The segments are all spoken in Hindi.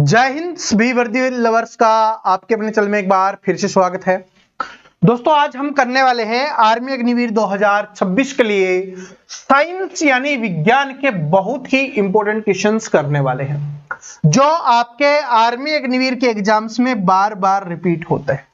जय हिंद सभी वर्दी लवर्स का आपके अपने चैनल में एक बार फिर से स्वागत है। दोस्तों आज हम करने वाले हैं आर्मी अग्निवीर 2026 के लिए साइंस यानी विज्ञान के बहुत ही इंपॉर्टेंट क्वेश्चंस करने वाले हैं जो आपके आर्मी अग्निवीर के एग्जाम्स में बार बार रिपीट होते हैं।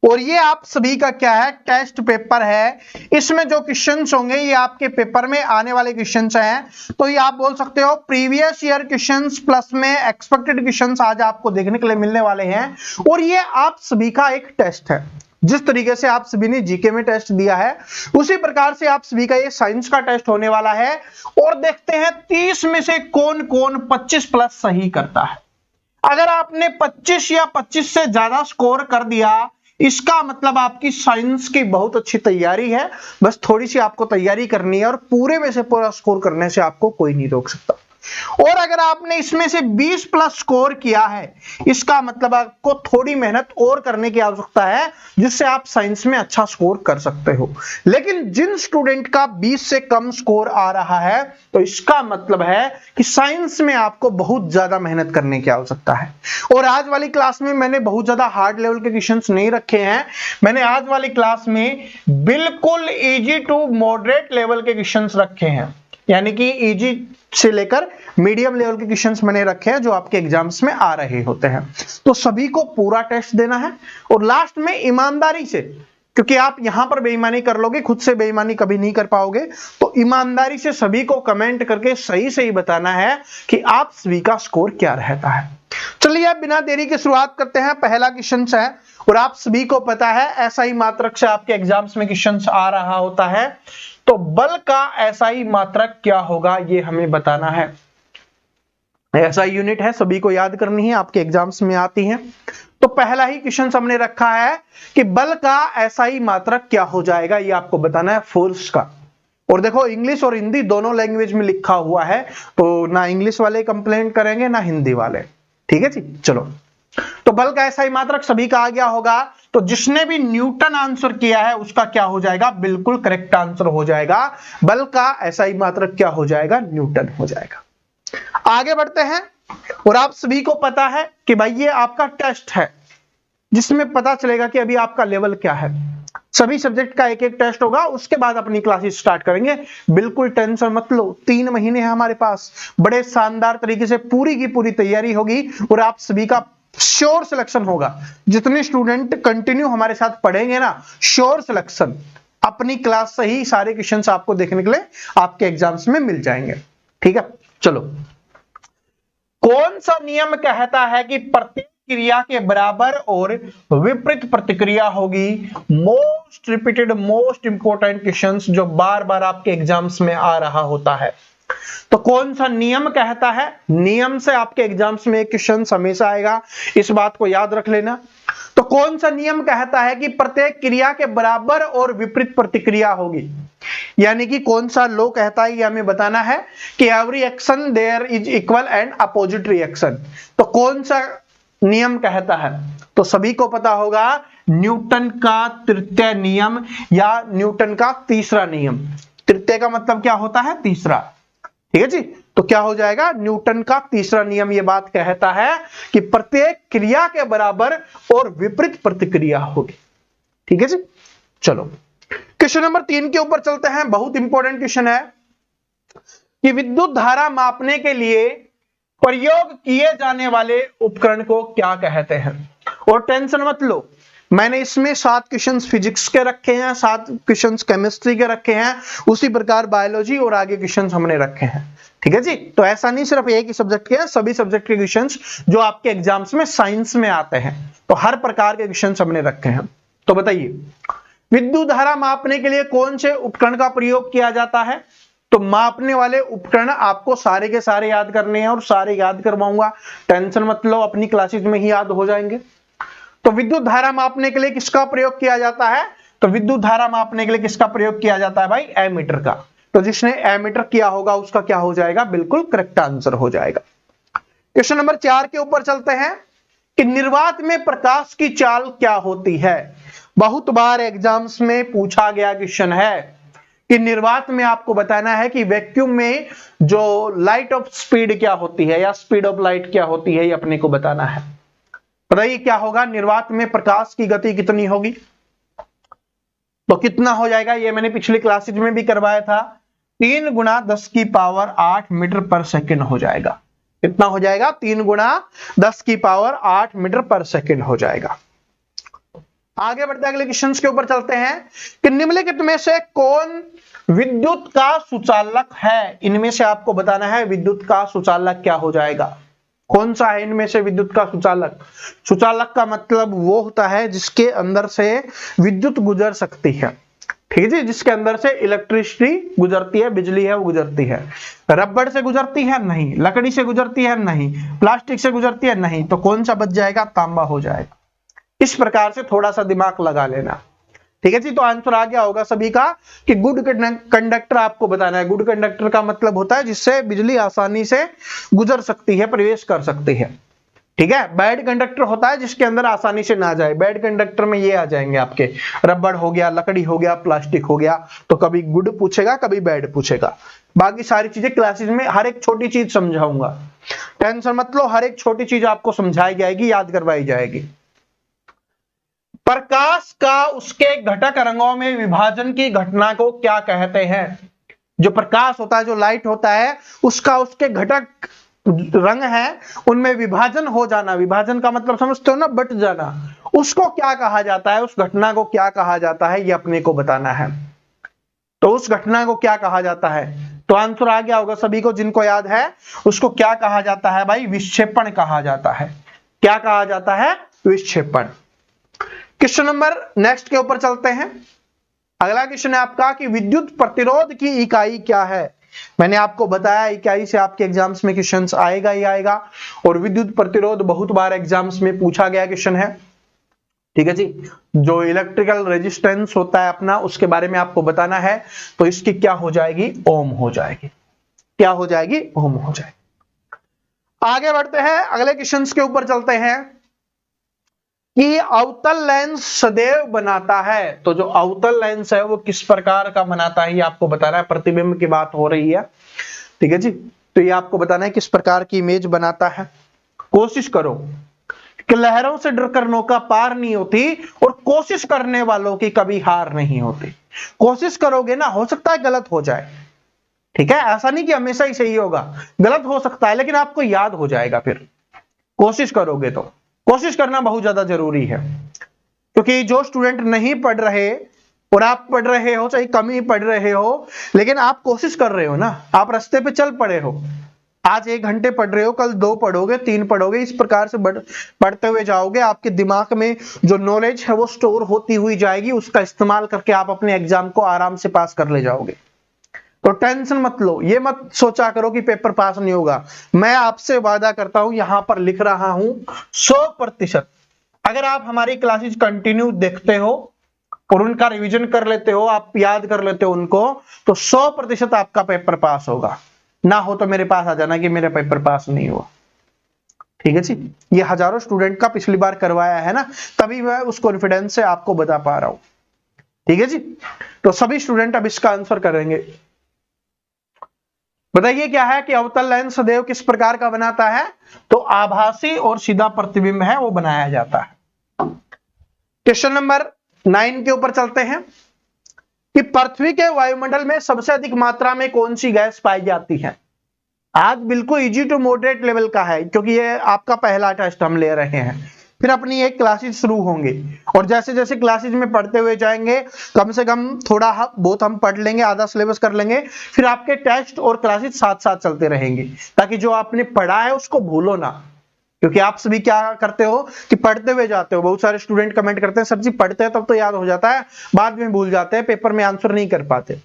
और ये आप सभी का क्या है, टेस्ट पेपर है। इसमें जो क्वेश्चंस होंगे ये आपके पेपर में आने वाले क्वेश्चंस हैं। तो ये आप बोल सकते हो प्रीवियस ईयर क्वेश्चंस प्लस में एक्सपेक्टेड क्वेश्चंस आज आपको देखने के लिए मिलने वाले हैं। और ये आप सभी का एक टेस्ट है। जिस तरीके से आप सभी ने जीके में टेस्ट दिया है उसी प्रकार से आप सभी का ये साइंस का टेस्ट होने वाला है। और देखते हैं 30 में से कौन कौन 25 प्लस सही करता है। अगर आपने 25 या 25 से ज्यादा स्कोर कर दिया इसका मतलब आपकी साइंस की बहुत अच्छी तैयारी है। बस थोड़ी सी आपको तैयारी करनी है और पूरे में से पूरा स्कोर करने से आपको कोई नहीं रोक सकता। और अगर आपने इसमें से 20 प्लस स्कोर किया है इसका मतलब आपको थोड़ी मेहनत और करने की आवश्यकता है जिससे आप साइंस में अच्छा स्कोर कर सकते हो। लेकिन जिन स्टूडेंट का 20 से कम स्कोर आ रहा है तो इसका मतलब है कि साइंस में आपको बहुत ज्यादा मेहनत करने की आवश्यकता है। और आज वाली क्लास में मैंने बहुत ज्यादा हार्ड लेवल के क्वेश्चंस नहीं रखे हैं। मैंने आज वाली क्लास में बिल्कुल इजी टू मॉडरेट लेवल के क्वेश्चंस रखे हैं, यानी कि इजी से लेकर मीडियम लेवल के क्वेश्चंस मैंने रखे हैं जो आपके एग्जाम्स में आ रहे होते हैं। तो सभी को पूरा टेस्ट देना है और लास्ट में ईमानदारी से, क्योंकि आप यहां पर बेईमानी कर लोगे, खुद से बेईमानी कभी नहीं कर पाओगे, तो ईमानदारी से सभी को कमेंट करके सही सही बताना है कि आप सभी का स्कोर क्या रहता है। चलिए अब बिना देरी के शुरुआत करते हैं। पहला क्वेश्चन है और आप सभी को पता है SI मात्रक से आपके एग्जाम्स में क्वेश्चन आ रहा होता है। तो बल का SI मात्रक क्या होगा ये हमें बताना है। SI यूनिट है, सभी को याद करनी है, आपके एग्जाम्स में आती है। तो पहला ही क्वेश्चन हमने रखा है कि बल का SI मात्रक क्या हो जाएगा, ये आपको बताना है फोर्स का। और देखो इंग्लिश और हिंदी दोनों लैंग्वेज में लिखा हुआ है, तो ना इंग्लिश वाले कंप्लेंट करेंगे ना हिंदी वाले। ठीक है जी, चलो। तो बल का SI मात्रक सभी का आ गया होगा। तो जिसने भी न्यूटन आंसर किया है उसका क्या हो जाएगा, बिल्कुल करेक्ट आंसर हो जाएगा। बल का SI मात्रक क्या हो जाएगा, न्यूटन हो जाएगा। आगे बढ़ते हैं। और आप सभी को पता है कि भाई ये आपका टेस्ट है जिसमें पता चलेगा कि अभी आपका लेवल क्या है। सभी सब्जेक्ट का एक एक टेस्ट होगा, उसके बाद अपनी क्लासेस स्टार्ट करेंगे। बिल्कुल टेंशन मत लो, 3 महीने हैं हमारे पास, बड़े शानदार तरीके से पूरी की पूरी तैयारी होगी और आप सभी का श्योर सिलेक्शन होगा। जितने स्टूडेंट कंटिन्यू हमारे साथ पढ़ेंगे ना, श्योर सिलेक्शन अपनी क्लास से ही सारे क्वेश्चंस आपको देखने के लिए आपके एग्जाम्स में मिल जाएंगे। ठीक है, चलो। कौन सा नियम कहता है कि प्रत्येक क्रिया के बराबर और विपरीत प्रतिक्रिया होगी? Most repeated most important questions जो बार बार आपके एग्जाम्स में आ रहा होता है। तो कौन सा नियम कहता है? नियम से आपके एग्जाम्स में एक क्वेश्चन हमेशा आएगा, इस बात को याद रख लेना। तो कौन सा नियम कहता है कि प्रत्येक क्रिया के बराबर और विपरीत प्रतिक्रिया होगी? यानी कि कौन सा लॉ कहता है ये हमें बताना है कि every action there is equal and opposite reaction. तो कौन सा नियम कहता है? तो सभी को पता होगा न्यूटन का तृतीय नियम या न्यूटन का तीसरा नियम। तृतीय का मतलब क्या होता है? तीसरा। ठीक है जी, तो क्या हो जाएगा? न्यूटन का तीसरा नियम ये बात कहता है कि प्रत्येक क्रिया के बराबर और विपरीत प्रतिक्रिया होगी। ठीक है जी, चलो क्वेश्चन नंबर 3 के ऊपर चलते हैं। बहुत इंपॉर्टेंट क्वेश्चन है कि विद्युत धारा मापने के लिए प्रयोग किए जाने वाले उपकरण को क्या कहते हैं? और टेंशन मत लो, मैंने इसमें 7 क्वेश्चंस फिजिक्स के रखे हैं, 7 क्वेश्चंस केमिस्ट्री के रखे हैं, उसी प्रकार बायोलॉजी और आगे क्वेश्चंस हमने रखे हैं। ठीक है जी, तो ऐसा नहीं सिर्फ एक ही सब्जेक्ट के हैं, सभी सब्जेक्ट के क्वेश्चंस जो आपके एग्जाम्स में साइंस में आते हैं, तो हर प्रकार के क्वेश्चंस हमने रखे हैं। तो बताइए विद्युत धारा मापने के लिए कौन से उपकरण का प्रयोग किया जाता है? तो मापने वाले उपकरण आपको सारे के सारे याद करने हैं और सारे याद करवाऊंगा, टेंशन मत लो, अपनी क्लासेस में ही याद हो जाएंगे। तो विद्युत धारा मापने के लिए किसका प्रयोग किया जाता है? तो विद्युत धारा मापने के लिए किसका प्रयोग किया जाता है भाई? एमीटर का। तो जिसने एमीटर किया होगा उसका क्या हो जाएगा? बिल्कुल करेक्ट आंसर हो जाएगा। क्वेश्चन नंबर 4 के ऊपर चलते हैं कि निर्वात में प्रकाश की चाल क्या होती है? बहुत बार एग्जाम्स में पूछा गया क्वेश्चन है कि निर्वात में आपको बताना है कि वैक्यूम में जो लाइट ऑफ स्पीड क्या होती है या स्पीड ऑफ लाइट क्या होती है, ये अपने को बताना है। बताइए क्या होगा, निर्वात में प्रकाश की गति कितनी होगी, तो कितना हो जाएगा, ये मैंने पिछली क्लासेज में भी करवाया था, 3 गुणा 10 की पावर 8 मीटर पर सेकंड हो जाएगा। कितना हो जाएगा, 3 गुणा 10 की पावर 8 मीटर पर सेकंड हो जाएगा। आगे बढ़ते अगले क्वेश्चन के ऊपर चलते हैं कि निम्नलिखित में से कौन विद्युत का सुचालक है। इनमें से आपको बताना है विद्युत का सुचालक क्या हो जाएगा, कौन सा है इनमें से विद्युत का सुचालक। सुचालक का मतलब वो होता है जिसके अंदर से विद्युत गुजर सकती है, ठीक है जी, जिसके अंदर से इलेक्ट्रिसिटी गुजरती है, बिजली है वो गुजरती है। रबड़ से गुजरती है नहीं, लकड़ी से गुजरती है नहीं, प्लास्टिक से गुजरती है नहीं, तो कौन सा बच जाएगा, तांबा हो जाएगा। इस प्रकार से थोड़ा सा दिमाग लगा लेना, ठीक है जी। तो आंसर आ गया होगा सभी का कि गुड कंडक्टर आपको बताना है। गुड कंडक्टर का मतलब होता है जिससे बिजली आसानी से गुजर सकती है, प्रवेश कर सकती है, ठीक है। बैड कंडक्टर होता है जिसके अंदर आसानी से ना जाए। बैड कंडक्टर में ये आ जाएंगे आपके रबड़ हो गया, लकड़ी हो गया, प्लास्टिक हो गया, तो कभी गुड पूछेगा कभी बैड पूछेगा। बाकी सारी चीजें क्लासेस में हर एक छोटी चीज समझाऊंगा, टेंशन मत लो, हर एक छोटी चीज आपको समझाई जाएगी, याद करवाई जाएगी। प्रकाश का उसके घटक रंगों में विभाजन की घटना को क्या कहते हैं। जो प्रकाश होता है, जो लाइट होता है, उसका उसके घटक रंग है उनमें विभाजन हो जाना, विभाजन का मतलब समझते हो ना, बट जाना, उसको क्या कहा जाता है, उस घटना को क्या कहा जाता है, ये अपने को बताना है। तो उस घटना को क्या कहा जाता है, तो आंसर आ गया होगा सभी को, जिनको याद है उसको क्या कहा जाता है भाई, विक्षेपण कहा जाता है। क्या कहा जाता है, विक्षेपण। क्वेश्चन नंबर नेक्स्ट के ऊपर चलते हैं। अगला क्वेश्चन है आपका कि विद्युत प्रतिरोध की इकाई क्या है। मैंने आपको बताया इकाई से आपके एग्जाम्स में क्वेश्चंस आएगा ही आएगा, और विद्युत प्रतिरोध बहुत बार एग्जाम्स में पूछा गया क्वेश्चन है, ठीक है जी। जो इलेक्ट्रिकल रेजिस्टेंस होता है अपना, उसके बारे में आपको बताना है, तो इसकी क्या हो जाएगी, ओम हो जाएगी। क्या हो जाएगी, ओम हो जाएगी। आगे बढ़ते हैं, अगले क्वेश्चन के ऊपर चलते हैं कि अवतल लेंस सदैव बनाता है। तो जो अवतल लेंस है वो किस प्रकार का बनाता है, ये आपको बताना है। प्रतिबिंब की बात हो रही है, ठीक है जी। तो ये आपको बताना है किस प्रकार की इमेज बनाता है। कोशिश करो कि लहरों से डरकर नौका पार नहीं होती, और कोशिश करने वालों की कभी हार नहीं होती। कोशिश करोगे ना, हो सकता है गलत हो जाए, ठीक है, ऐसा नहीं कि हमेशा ही सही होगा, गलत हो सकता है, लेकिन आपको याद हो जाएगा फिर कोशिश करोगे तो। कोशिश करना बहुत ज्यादा जरूरी है, क्योंकि जो स्टूडेंट नहीं पढ़ रहे और आप पढ़ रहे हो, चाहे कम ही पढ़ रहे हो, लेकिन आप कोशिश कर रहे हो ना, आप रास्ते पे चल पड़े हो। आज 1 घंटे पढ़ रहे हो, कल 2 पढ़ोगे, 3 पढ़ोगे, इस प्रकार से पढ़ते हुए जाओगे। आपके दिमाग में जो नॉलेज है वो स्टोर होती हुई जाएगी, उसका इस्तेमाल करके आप अपने एग्जाम को आराम से पास कर ले जाओगे। तो टेंशन मत लो, ये मत सोचा करो कि पेपर पास नहीं होगा। मैं आपसे वादा करता हूं, यहां पर लिख रहा हूं 100%। अगर आप हमारी क्लासेस कंटिन्यू देखते हो और उनका रिवीजन कर लेते हो, आप याद कर लेते हो उनको, तो 100% आपका पेपर पास होगा। ना हो तो मेरे पास आ जाना कि मेरा पेपर पास नहीं हुआ, ठीक है जी। ये हजारों स्टूडेंट का पिछली बार करवाया है ना, तभी मैं उस कॉन्फिडेंस से आपको बता पा रहा हूं, ठीक है जी। तो सभी स्टूडेंट अब इसका आंसर करेंगे। बताइए क्या है कि अवतल लेंस सदैव किस प्रकार का बनाता है, तो आभासी और सीधा प्रतिबिंब है वो बनाया जाता है। क्वेश्चन नंबर 9 के ऊपर चलते हैं कि पृथ्वी के वायुमंडल में सबसे अधिक मात्रा में कौन सी गैस पाई जाती है। आज बिल्कुल इजी टू मॉडरेट लेवल का है, क्योंकि ये आपका पहला टेस्ट हम ले रहे हैं। फिर अपनी एक क्लासेस शुरू होंगे, और जैसे जैसे क्लासेस में पढ़ते हुए जाएंगे, कम से कम थोड़ा बहुत हम पढ़ लेंगे, आधा सिलेबस कर लेंगे, फिर आपके टेस्ट और क्लासेस साथ साथ चलते रहेंगे, ताकि जो आपने पढ़ा है उसको भूलो ना। क्योंकि आप सभी क्या करते हो कि पढ़ते हुए जाते हो। बहुत सारे स्टूडेंट कमेंट करते हैं, सर जी पढ़ते हैं तब तो याद हो जाता है, बाद में भूल जाते हैं, पेपर में आंसर नहीं कर पाते।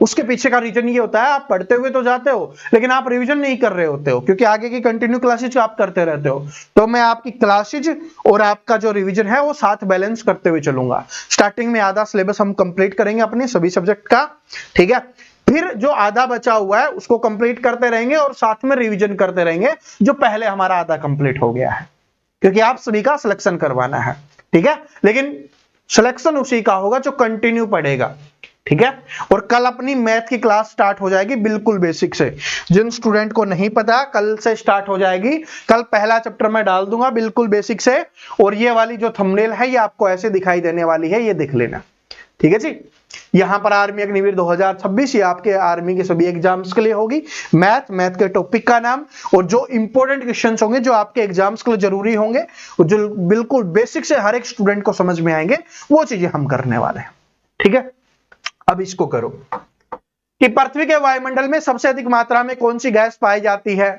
उसके पीछे का रीजन ये होता है, आप पढ़ते हुए तो जाते हो, लेकिन आप रिवीजन नहीं कर रहे होते हो, क्योंकि आगे की कंटिन्यू क्लासेज आप करते रहते हो। तो मैं आपकी क्लासेज और आपका जो रिवीजन है वो साथ बैलेंस करते हुए चलूंगा। स्टार्टिंग में आधा सिलेबस हम कंप्लीट करेंगे अपने सभी सब्जेक्ट का, ठीक है। फिर जो आधा बचा हुआ है उसको कंप्लीट करते रहेंगे, और साथ में रिवीजन करते रहेंगे जो पहले हमारा आधा कंप्लीट हो गया है, क्योंकि आप सभी का सिलेक्शन करवाना है, ठीक है। लेकिन सिलेक्शन उसी का होगा जो कंटिन्यू पढ़ेगा, ठीक है। और कल अपनी मैथ की क्लास स्टार्ट हो जाएगी बिल्कुल बेसिक से। जिन स्टूडेंट को नहीं पता कल से स्टार्ट हो जाएगी। कल पहला चैप्टर मैं डाल दूंगा बिल्कुल बेसिक से, और ये वाली जो थंबनेल है ये आपको ऐसे दिखाई देने वाली है, ये देख लेना, ठीक है जी। यहां पर आर्मी अग्निवीर 2026 ये आपके आर्मी के सभी एग्जाम्स के लिए होगी। मैथ के टॉपिक का नाम और जो इंपॉर्टेंट क्वेश्चंस होंगे जो आपके एग्जाम्स के लिए जरूरी होंगे, जो बिल्कुल बेसिक से हर एक स्टूडेंट को समझ में आएंगे, वो चीजें हम करने वाले हैं, ठीक है। अब इसको करो कि पृथ्वी के वायुमंडल में सबसे अधिक मात्रा में कौन सी गैस पाई जाती है,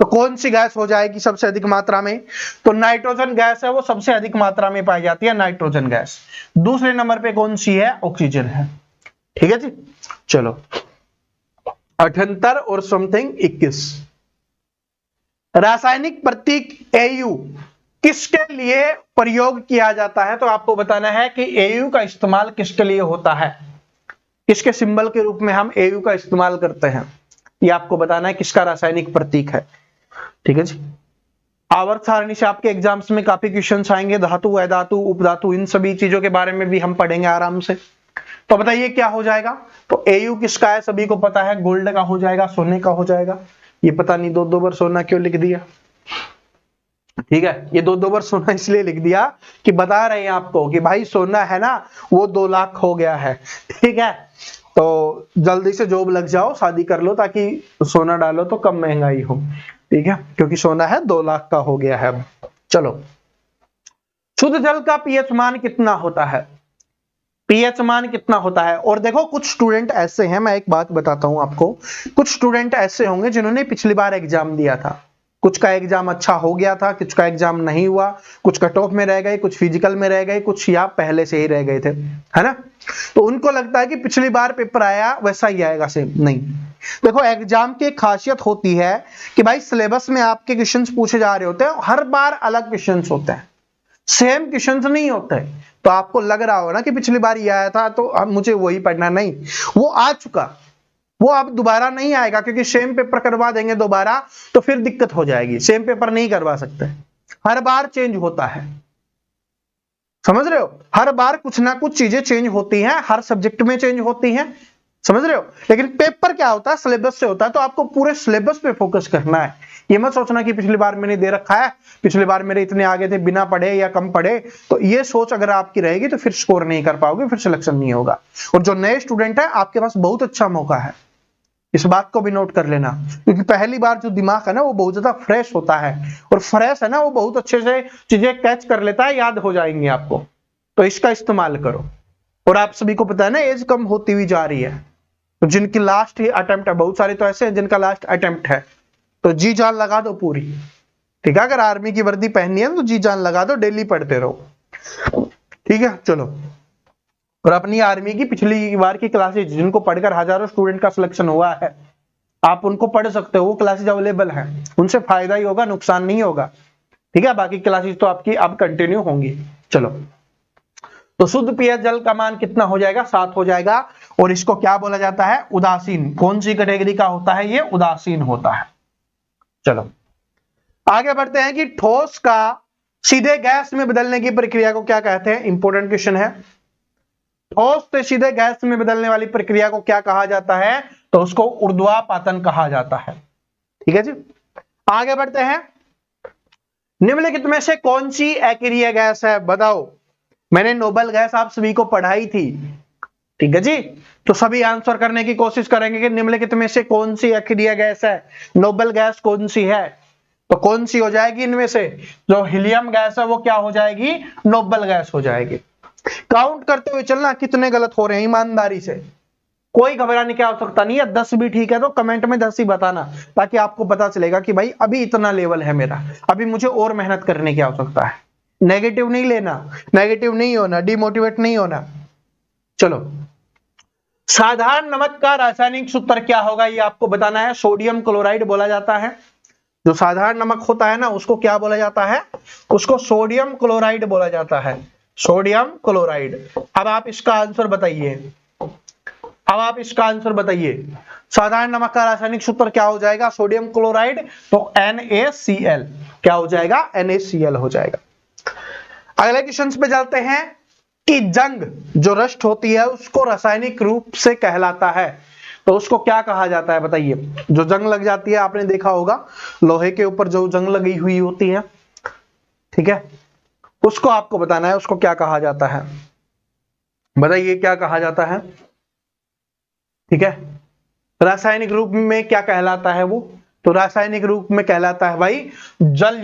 तो कौन सी गैस हो जाएगी सबसे अधिक मात्रा में, तो नाइट्रोजन गैस है वो सबसे अधिक मात्रा में पाई जाती है, नाइट्रोजन गैस। दूसरे नंबर पे कौन सी है, ऑक्सीजन है, ठीक है जी। चलो 78 और समथिंग 21। रासायनिक प्रतीक AU किसके लिए प्रयोग किया जाता है, तो आपको बताना है कि AU का इस्तेमाल किसके लिए होता है, किसके सिंबल के रूप में हम AU का इस्तेमाल करते हैं, ये आपको बताना है किसका रासायनिक प्रतीक है, ठीक है जी। आवर्त सारणी से आपके एग्जाम्स में काफी क्वेश्चंस आएंगे, धातु, अधातु, उपधातु, इन सभी चीजों के बारे में भी हम पढ़ेंगे आराम से। तो बताइए क्या हो जाएगा, तो AU किसका है, सभी को पता है, गोल्ड का हो जाएगा, सोने का हो जाएगा। ये पता नहीं दो बार सोना क्यों लिख दिया, ठीक है। ये दो बार सोना इसलिए लिख दिया कि बता रहे हैं आपको कि भाई सोना है ना वो 2 लाख हो गया है, ठीक है। तो जल्दी से जॉब लग जाओ, शादी कर लो, ताकि सोना डालो तो कम महंगाई हो, ठीक है, क्योंकि सोना है 2 लाख का हो गया है अब। चलो, शुद्ध जल का पीएच मान कितना होता है, पीएच मान कितना होता है। और देखो कुछ स्टूडेंट ऐसे हैं, मैं एक बात बताता हूं आपको, कुछ स्टूडेंट ऐसे होंगे जिन्होंने पिछली बार एग्जाम दिया था, कुछ का एग्जाम अच्छा हो गया था, कुछ का एग्जाम नहीं हुआ, कुछ कट ऑफ में रह गए, कुछ फिजिकल में रह गए, कुछ या पहले से ही रह गए थे, है ना। तो उनको लगता है कि पिछली बार पेपर आया वैसा ही आएगा सेम, नहीं। देखो एग्जाम की एक खासियत होती है कि भाई सिलेबस में आपके क्वेश्चंस पूछे जा रहे होते हैं, हर बार अलग क्वेश्चंस होते हैं, सेम क्वेश्चंस नहीं होते। तो आपको लग रहा हो ना कि पिछली बार ये आया था तो अब मुझे वही पढ़ना, नहीं, वो आ चुका, वो अब दोबारा नहीं आएगा, क्योंकि सेम पेपर करवा देंगे दोबारा तो फिर दिक्कत हो जाएगी, सेम पेपर नहीं करवा सकते, हर बार चेंज होता है, समझ रहे हो, हर बार कुछ ना कुछ चीजें चेंज होती हैं, हर सब्जेक्ट में चेंज होती हैं, समझ रहे हो। लेकिन पेपर क्या होता है, सिलेबस से होता है, तो आपको पूरे सिलेबस पे फोकस करना है। ये मत सोचना कि पिछली बार मैंने दे रखा है, पिछली बार मेरे इतने आगे थे बिना पढ़े या कम पढ़े, तो ये सोच अगर आपकी रहेगी तो फिर स्कोर नहीं कर पाओगे, फिर सिलेक्शन नहीं होगा। और जो नए स्टूडेंट है आपके पास बहुत अच्छा मौका है, इस बात को भी नोट कर लेना, क्योंकि पहली बार जो दिमाग है ना वो बहुत ज्यादा फ्रेश होता है, और फ्रेश है ना वो बहुत अच्छे से चीजें कैच कर लेता है, याद हो जाएंगी आपको, तो इसका इस्तेमाल करो। और आप सभी को पता है ना एज कम होती हुई जा रही है, तो जिनकी लास्ट अटेम्प्ट है, बहुत सारे तो ऐसे हैं जिनका लास्ट अटेम्प्ट है, तो जी जान लगा दो पूरी, ठीक है। अगर आर्मी की वर्दी पहननी है तो जी जान लगा दो, डेली पढ़ते रहो, ठीक है। चलो, और अपनी आर्मी की पिछली बार की क्लासेज जिनको पढ़कर हजारों स्टूडेंट का सिलेक्शन हुआ है, आप उनको पढ़ सकते हो, वो क्लासेज अवेलेबल हैं, उनसे फायदा ही होगा, नुकसान नहीं होगा, ठीक है। बाकी क्लासेज तो आपकी अब कंटिन्यू होंगी। चलो, तो शुद्ध पीएच जल का मान कितना हो जाएगा, 7 हो जाएगा, और इसको क्या बोला जाता है, उदासीन। कौन सी कैटेगरी का होता है ये, उदासीन होता है। चलो आगे बढ़ते हैं कि ठोस का सीधे गैस में बदलने की प्रक्रिया को क्या कहते हैं, इंपॉर्टेंट क्वेश्चन है। ठोस से सीधे गैस में बदलने वाली प्रक्रिया को क्या कहा जाता है, तो उसको ऊर्ध्वापातन कहा जाता है, ठीक है जी। आगे बढ़ते हैं, निम्नलिखित में से कौन सी अकेरिया गैस है, बताओ। मैंने नोबल गैस आप सभी को पढ़ाई थी, ठीक है जी। तो सभी आंसर करने की कोशिश करेंगे कि निम्नलिखित में से कौन सी अकेरिया गैस है, नोबल गैस कौन सी है, तो कौन सी हो जाएगी इनमें से, जो हीलियम गैस है वो क्या हो जाएगी, नोबल गैस हो जाएगी। काउंट करते हुए चलना कितने गलत हो रहे हैं, ईमानदारी से, कोई घबराने की आवश्यकता नहीं है। 10 भी ठीक है तो कमेंट में 10 ही बताना, ताकि आपको पता चलेगा कि भाई अभी इतना लेवल है मेरा, अभी मुझे और मेहनत करने की आवश्यकता है। नेगेटिव नहीं लेना, नेगेटिव नहीं होना, डिमोटिवेट नहीं होना। चलो, साधारण नमक का रासायनिक सूत्र क्या होगा, ये आपको बताना है। सोडियम क्लोराइड बोला जाता है, जो साधारण नमक होता है ना उसको क्या बोला जाता है, उसको सोडियम क्लोराइड बोला जाता है, सोडियम क्लोराइड। अब आप इसका आंसर बताइए, अब आप इसका आंसर बताइए, साधारण नमक का रासायनिक सूत्र क्या हो जाएगा, सोडियम क्लोराइड, तो NaCl, क्या हो जाएगा, NaCl हो जाएगा। अगले क्वेश्चन पे चलते हैं की जंग जो रस्ट होती है उसको रासायनिक रूप से कहलाता है, तो उसको क्या कहा जाता है बताइए। जो जंग लग जाती है, आपने देखा होगा लोहे के ऊपर जो जंग लगी हुई होती है, ठीक है, उसको आपको बताना है, उसको क्या कहा जाता है, बताइए क्या कहा जाता है। ठीक है, रासायनिक रूप में क्या कहलाता है वो, तो रासायनिक रूप में कहलाता है भाई जल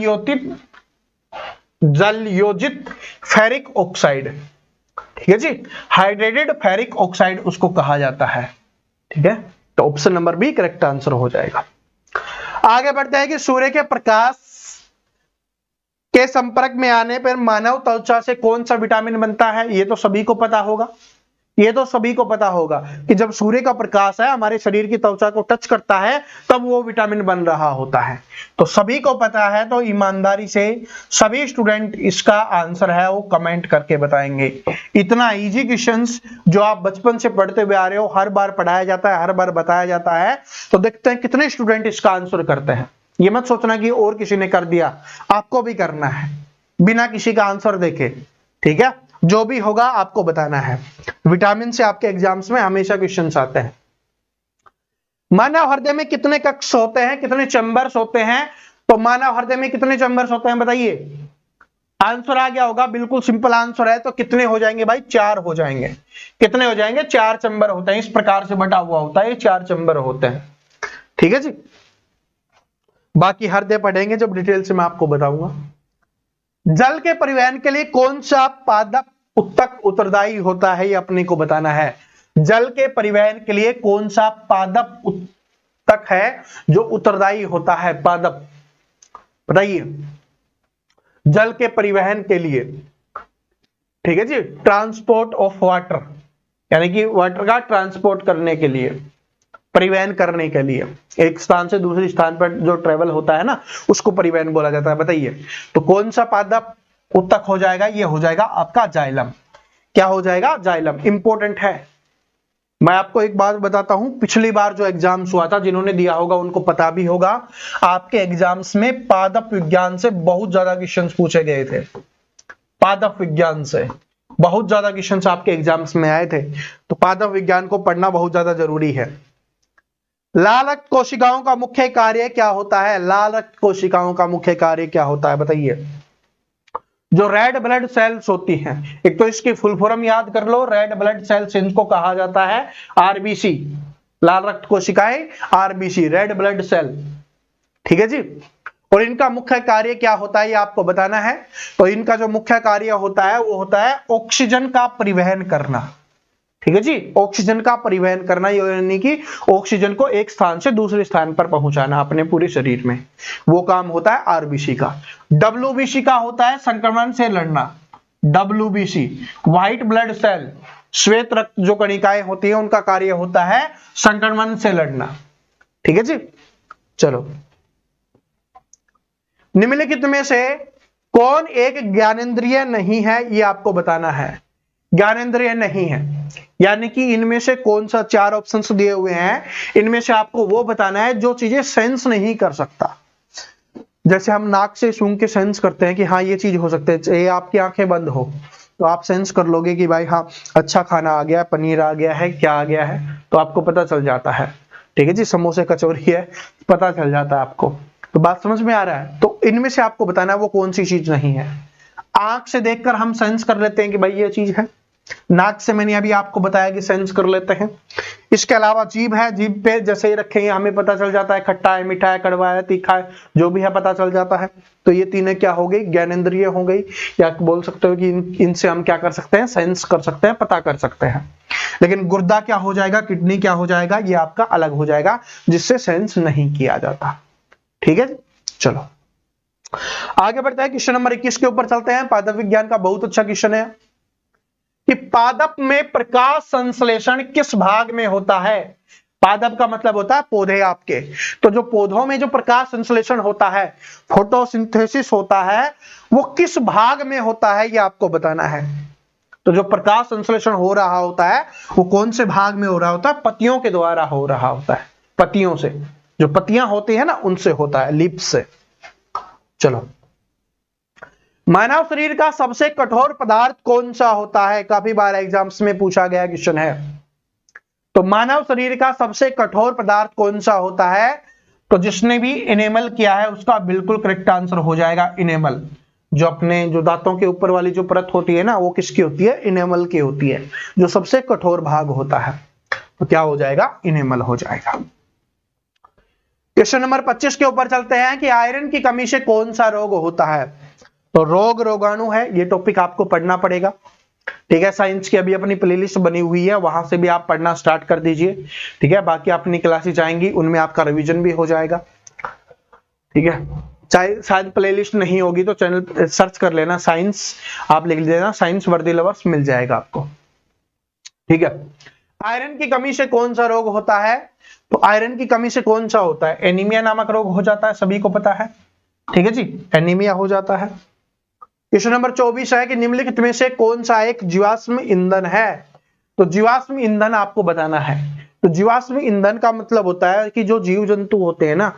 योजित फेरिक ऑक्साइड। ठीक है जी, हाइड्रेटेड फेरिक ऑक्साइड उसको कहा जाता है। ठीक है, तो option number B correct answer हो जाएगा। आगे बढ़ते हैं कि सूर्य के प्रकाश के संपर्क में आने पर मानव त्वचा से कौन सा विटामिन बनता है। ये तो सभी को पता होगा, ये तो सभी को पता होगा कि जब सूर्य का प्रकाश है हमारे शरीर की त्वचा को टच करता है तब वो विटामिन बन रहा होता है, तो सभी को पता है। तो ईमानदारी से सभी स्टूडेंट इसका आंसर है वो कमेंट करके बताएंगे। इतना इजी क्वेश्चंस जो आप बचपन से पढ़ते हुए आ रहे हो, हर बार पढ़ाया जाता है, हर बार बताया जाता है, तो देखते हैं कितने स्टूडेंट इसका आंसर करते हैं। ये मत सोचना कि और किसी ने कर दिया, आपको भी करना है बिना किसी का आंसर देखे। ठीक है, जो भी होगा आपको बताना है। विटामिन से आपके एग्जाम्स में हमेशा क्वेश्चंस आते हैं। मानव हृदय में कितने कक्ष होते हैं, कितने चैम्बर्स होते हैं, तो मानव हृदय में कितने चैम्बर्स होते हैं बताइए। आंसर आ गया होगा, बिल्कुल सिंपल आंसर है। तो कितने हो जाएंगे भाई, 4 हो जाएंगे। कितने हो जाएंगे, 4 चैम्बर होते हैं, इस प्रकार से बटा हुआ होता है, ये 4 चैम्बर होते हैं। ठीक है जी, बाकी हृदय पढ़ेंगे जब डिटेल से मैं आपको बताऊंगा। जल के परिवहन के लिए कौन सा पादप उत्तक उत्तरदायी होता है, ये अपने को बताना है। जल के परिवहन के लिए कौन सा पादप उत्तक है जो उत्तरदायी होता है, पादप बताइए। जल के परिवहन के लिए, ठीक है जी, ट्रांसपोर्ट ऑफ वाटर, यानी कि वाटर का ट्रांसपोर्ट करने के लिए, परिवहन करने के लिए, एक स्थान से दूसरे स्थान पर जो ट्रेवल होता है ना, उसको परिवहन बोला जाता है। बताइए तो कौन सा पादप उत्तक हो जाएगा, ये हो जाएगा आपका जाइलम। क्या हो जाएगा, जाइलम। इंपॉर्टेंट है। मैं आपको एक बात बताता हूं, पिछली बार जो एग्जाम्स हुआ था, जिन्होंने दिया होगा उनको पता भी होगा, आपके एग्जाम्स में पादप विज्ञान से बहुत ज्यादा क्वेश्चंस पूछे गए थे। पादप विज्ञान से बहुत ज्यादा क्वेश्चंस आपके एग्जाम्स में आए थे, तो पादप विज्ञान को पढ़ना बहुत ज्यादा जरूरी है। लाल रक्त कोशिकाओं का मुख्य कार्य क्या होता है, लाल रक्त कोशिकाओं का मुख्य कार्य क्या होता है बताइए। जो रेड ब्लड सेल्स होती हैं, एक तो इसकी फुल फॉर्म याद कर लो, रेड ब्लड सेल्स, इनको कहा जाता है आरबीसी, लाल रक्त कोशिकाएं आरबीसी, रेड ब्लड सेल। ठीक है जी, और इनका मुख्य कार्य क्या होता है ये आपको बताना है। तो इनका जो मुख्य कार्य होता है वो होता है ऑक्सीजन का परिवहन करना। ठीक है जी, ऑक्सीजन का परिवहन करना, यानी कि ऑक्सीजन को एक स्थान से दूसरे स्थान पर पहुंचाना अपने पूरे शरीर में, वो काम होता है आरबीसी का। डब्ल्यूबीसी का होता है संक्रमण से लड़ना। डब्ल्यूबीसी, व्हाइट ब्लड सेल, श्वेत रक्त जो कणिकाएं होती है, उनका कार्य होता है संक्रमण से लड़ना। ठीक है जी, चलो। निम्नलिखित में से कौन एक ज्ञानेंद्रिय नहीं है, ये आपको बताना है। ज्ञानेंद्रिय नहीं है, यानी कि इनमें से कौन सा, 4 ऑप्शंस दिए हुए हैं, इनमें से आपको वो बताना है जो चीजें सेंस नहीं कर सकता। जैसे हम नाक से सूंघ के सेंस करते हैं कि हाँ ये चीज हो सकती है, चाहे आपकी आंखें बंद हो तो आप सेंस कर लोगे कि भाई हाँ अच्छा खाना आ गया है, पनीर आ गया है, क्या आ गया है, तो आपको पता चल जाता है। ठीक है जी, समोसे कचौरी है, पता चल जाता है आपको। तो बात समझ में आ रहा है। तो इनमें से आपको बताना है वो कौन सी चीज नहीं है। आंख से देखकर हम सेंस कर लेते हैं कि भाई ये चीज है, नाक से मैंने अभी आपको बताया कि सेंस कर लेते हैं। इसके अलावा जीभ है, जीभ पे जैसे ही रखेंगे हमें पता चल जाता है खट्टा है, मीठा है, कड़वा है, तीखा है, जो भी है पता चल जाता है। तो ये तीनों क्या हो गई, ज्ञानेंद्रिय हो गई, या बोल सकते हो कि इनसे हम क्या कर सकते हैं, सेंस कर सकते हैं, पता कर सकते हैं। लेकिन गुर्दा क्या हो जाएगा, किडनी क्या हो जाएगा, ये आपका अलग हो जाएगा, जिससे सेंस नहीं किया जाता। ठीक है, चलो आगे बढ़ते हैं। क्वेश्चन नंबर 21 के ऊपर चलते हैं। पादप विज्ञान का बहुत अच्छा क्वेश्चन है कि पादप में प्रकाश संश्लेषण किस भाग में होता है। पादप का मतलब होता है पौधे आपके, तो जो पौधों में जो प्रकाश संश्लेषण होता है, फोटोसिंथेसिस होता है, वो किस भाग में होता है ये आपको बताना है। तो जो प्रकाश संश्लेषण हो रहा होता है वो कौन से भाग में हो रहा होता है, पत्तियों के द्वारा हो रहा होता है, पत्तियों से, जो पत्तियां होती है ना उनसे होता है, लीव्स से। चलो, मानव शरीर का सबसे कठोर पदार्थ कौन सा होता है? काफी बार एग्जाम्स में पूछा गया क्वेश्चन है। तो मानव शरीर का सबसे कठोर पदार्थ कौन सा होता है? तो जिसने भी इनेमल किया है उसका बिल्कुल करेक्ट आंसर हो जाएगा इनेमल। जो दांतों के ऊपर वाली जो परत होती है ना, वो किसकी होती है? इनेमल की होती है, जो सबसे कठोर भाग होता है। तो क्या हो जाएगा? इनेमल हो जाएगा। क्वेश्चन नंबर 25 के ऊपर चलते हैं कि आयरन की कमी से कौन सा रोग होता है? तो रोग रोगाणु है, ये टॉपिक आपको पढ़ना पड़ेगा। ठीक है, साइंस की अभी अपनी प्लेलिस्ट बनी हुई है, वहां से भी आप पढ़ना स्टार्ट कर दीजिए। ठीक है, बाकी अपनी क्लासेस आएंगी, उनमें आपका रिवीजन भी हो जाएगा। ठीक है, चाहे शायद प्लेलिस्ट नहीं होगी तो चैनल सर्च कर लेना, साइंस आप लिख देना, साइंस वर्दी लवर्स मिल जाएगा आपको। ठीक है, आयरन की कमी से कौन सा रोग होता है? तो आयरन की कमी से कौन सा होता है? एनीमिया नामक रोग हो जाता है, सभी को पता है। ठीक है जी, एनीमिया हो जाता है। क्वेश्चन नंबर 24 है कि निम्नलिखित में से कौन सा एक जीवाश्म ईंधन है? तो जीवाश्म ईंधन आपको बताना है। तो जीवाश्म ईंधन का मतलब होता है कि जो जीव जंतु होते हैं ना,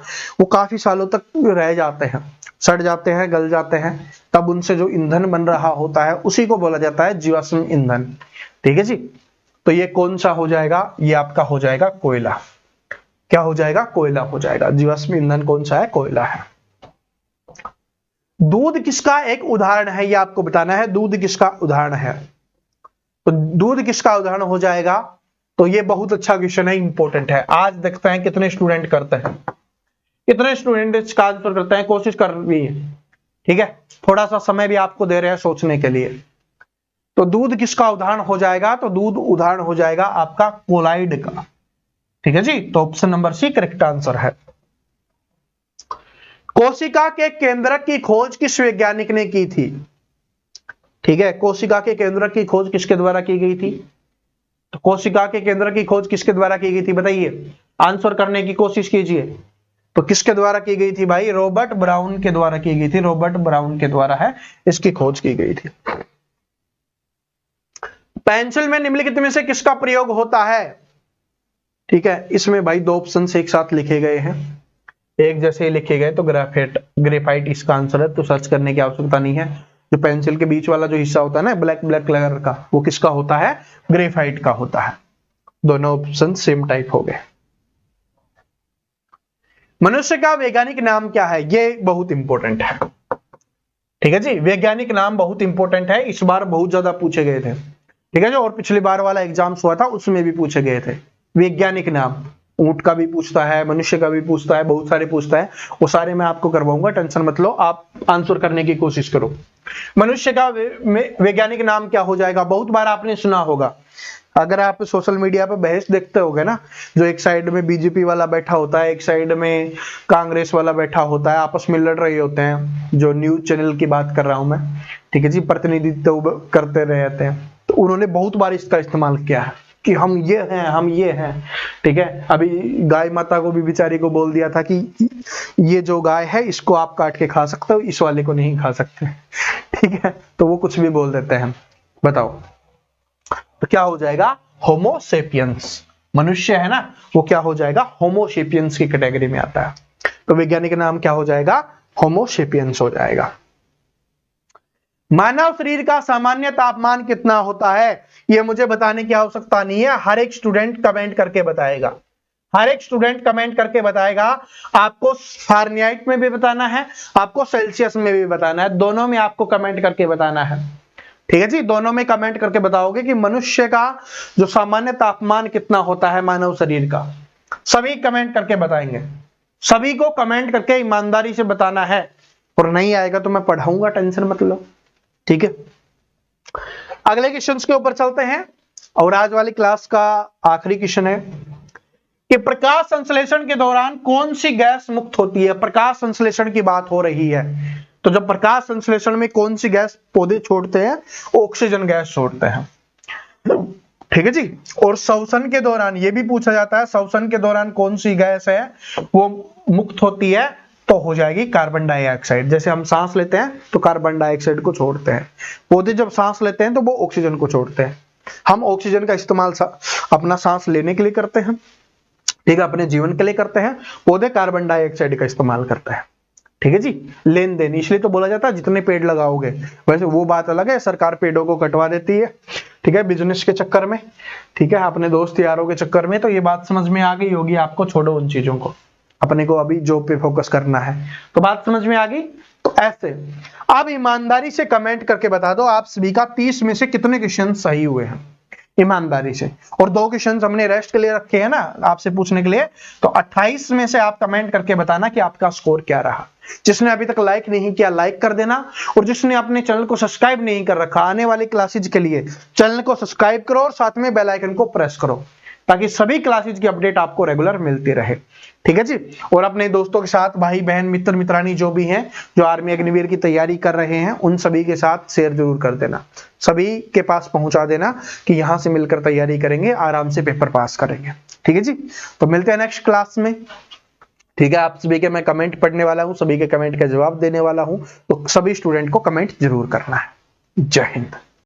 वो काफी सालों तक रह जाते हैं, सड़ जाते हैं, गल जाते हैं, तब उनसे जो ईंधन बन रहा होता है उसी को बोला जाता है जीवाश्म ईंधन। ठीक है जी, तो ये कौन सा हो जाएगा? ये आपका हो जाएगा कोयला। क्या हो जाएगा? कोयला हो जाएगा। जीवाश्म ईंधन कौन सा है? कोयला है। दूध किसका एक उदाहरण है? ये आपको बताना है, दूध किसका उदाहरण है? तो दूध किसका उदाहरण हो जाएगा? तो ये बहुत अच्छा क्वेश्चन है, इंपॉर्टेंट है। आज देखते हैं कितने स्टूडेंट करते हैं, कितने स्टूडेंट इसका आंसर करते हैं, कोशिश कर रही है। ठीक है, थोड़ा सा समय भी आपको दे रहे हैं सोचने के लिए। तो दूध किसका उदाहरण हो जाएगा? तो दूध उदाहरण हो जाएगा आपका कोलाइड का। ठीक है जी, तो option number C correct answer है। कोशिका के केंद्रक की खोज किस वैज्ञानिक ने की थी? ठीक है, कोशिका के केंद्रक की खोज किसके द्वारा की गई थी? तो कोशिका के केंद्र की खोज किसके द्वारा की गई थी? बताइए, आंसर करने की कोशिश कीजिए। तो किसके द्वारा की गई थी भाई? रॉबर्ट ब्राउन के द्वारा की गई थी। रॉबर्ट ब्राउन के द्वारा है इसकी खोज की गई थी। पेंसिल में निम्नलिखित में से किसका प्रयोग होता है? ठीक है, इसमें भाई दो ऑप्शन एक साथ लिखे गए हैं, एक जैसे ही लिखे गए तो ग्रेफाइट इसका आंसर है, तो सर्च करने की आवश्यकता नहीं है। जो पेंसिल के बीच वाला जो हिस्सा होता है ना, ब्लैक ब्लैक कलर का, वो किसका होता है? ग्रेफाइट का होता है। दोनों ऑप्शन सेम टाइप हो गए। मनुष्य का वैज्ञानिक नाम क्या है? ये बहुत इंपॉर्टेंट है। ठीक है जी, वैज्ञानिक नाम बहुत इंपॉर्टेंट है, इस बार बहुत ज्यादा पूछे गए थे। ठीक है जी, और पिछली बार वाला एग्जाम्स हुआ था उसमें भी पूछे गए थे। वैज्ञानिक नाम ऊंट का भी पूछता है, मनुष्य का भी पूछता है, बहुत सारे पूछता है, वो सारे मैं आपको करवाऊंगा, टेंशन मत लो, आप आंसर करने की कोशिश करो। मनुष्य का वैज्ञानिक नाम क्या हो जाएगा? बहुत बार आपने सुना होगा, अगर आप सोशल मीडिया पे बहस देखते होगे ना, जो एक साइड में बीजेपी वाला बैठा होता है, एक साइड में कांग्रेस वाला बैठा होता है, आपस में लड़ रहे होते हैं, जो न्यूज चैनल की बात कर रहा हूं मैं। ठीक है जी, प्रतिनिधित्व करते रहते हैं, तो उन्होंने बहुत बार इसका इस्तेमाल किया है कि हम ये हैं, हम ये हैं। ठीक है, अभी गाय माता को भी बेचारी को बोल दिया था कि ये जो गाय है इसको आप काट के खा सकते हो, इस वाले को नहीं खा सकते। ठीक है, तो वो कुछ भी बोल देते हैं। बताओ, तो क्या हो जाएगा? होमोसेपियंस। मनुष्य है ना, वो क्या हो जाएगा? होमोसेपियंस की कैटेगरी में आता है। तो वैज्ञानिक नाम क्या हो जाएगा? होमोसेपियंस हो जाएगा। मानव शरीर का सामान्य तापमान कितना होता है? ये मुझे बताने की आवश्यकता नहीं है, हर एक स्टूडेंट कमेंट करके बताएगा। हर एक स्टूडेंट कमेंट करके बताएगा। आपको फारेनहाइट में भी बताना है, आपको सेल्सियस में भी बताना है, दोनों में आपको कमेंट करके बताना है। ठीक है जी, दोनों में कमेंट करके बताओगे कि मनुष्य का जो सामान्य तापमान कितना होता है मानव शरीर का। सभी कमेंट करके बताएंगे, सभी को कमेंट करके ईमानदारी से बताना है, और नहीं आएगा तो मैं पढ़ाऊंगा, टेंशन मत लो। ठीक है, अगले क्वेश्चन के ऊपर चलते हैं, और आज वाली क्लास का आखिरी क्वेश्चन है कि प्रकाश संश्लेषण के दौरान कौन सी गैस मुक्त होती है? प्रकाश संश्लेषण की बात हो रही है, तो जब प्रकाश संश्लेषण में कौन सी गैस पौधे छोड़ते हैं? ऑक्सीजन गैस छोड़ते हैं। ठीक है जी, और श्वसन के दौरान ये भी पूछा जाता है, श्वसन के दौरान कौन सी गैस है वो मुक्त होती है? तो हो जाएगी कार्बन डाइऑक्साइड। जैसे हम सांस लेते हैं तो कार्बन डाइऑक्साइड को छोड़ते हैं, पौधे जब सांस लेते हैं तो वो ऑक्सीजन को छोड़ते हैं। हम ऑक्सीजन का इस्तेमाल अपना सांस लेने के लिए करते हैं, ठीक है, अपने जीवन के लिए करते हैं, पौधे कार्बन डाइऑक्साइड का इस्तेमाल करते हैं। ठीक है जी, लेन देन, इसलिए तो बोला जाता है जितने पेड़ लगाओगे। वैसे वो बात अलग है, सरकार पेड़ों को कटवा देती है, ठीक है, बिजनेस के चक्कर में, ठीक है, अपने दोस्त यारों के चक्कर में। तो ये बात समझ में आ गई होगी आपको, छोड़ो उन चीजों को, अपने को अभी जॉब पे फोकस करना है। तो बात समझ में आ गई। तो ऐसे अब ईमानदारी से कमेंट करके बता दो आप सभी का 30 में से कितने क्वेश्चन सही हुए हैं, ईमानदारी से। और 2 क्वेश्चन हमने रेस्ट के लिए रखे हैं ना आपसे पूछने के लिए, तो 28 में से आप कमेंट करके बताना कि आपका स्कोर क्या रहा। जिसने अभी तक लाइक नहीं किया लाइक कर देना, और जिसने अपने चैनल को सब्सक्राइब नहीं कर रखा, आने वाली क्लासेज के लिए चैनल को सब्सक्राइब करो और साथ में बेल आइकन को प्रेस करो, ताकि सभी क्लासेज की अपडेट आपको रेगुलर मिलती रहे। ठीक है जी। और अपने दोस्तों के साथ, भाई बहन मित्र मित्रानी जो भी हैं, जो आर्मी अग्निवीर की तैयारी कर रहे हैं, उन सभी के साथ शेयर जरूर कर देना, सभी के पास पहुंचा देना कि यहां से मिलकर तैयारी करेंगे, आराम से पेपर पास करेंगे। ठीक है जी। तो मिलते हैं नेक्स्ट क्लास में। ठीक है, आप सभी के मैं कमेंट पढ़ने वाला हूं, सभी के कमेंट का जवाब देने वाला हूं, तो सभी स्टूडेंट को कमेंट जरूर करना है। जय हिंद।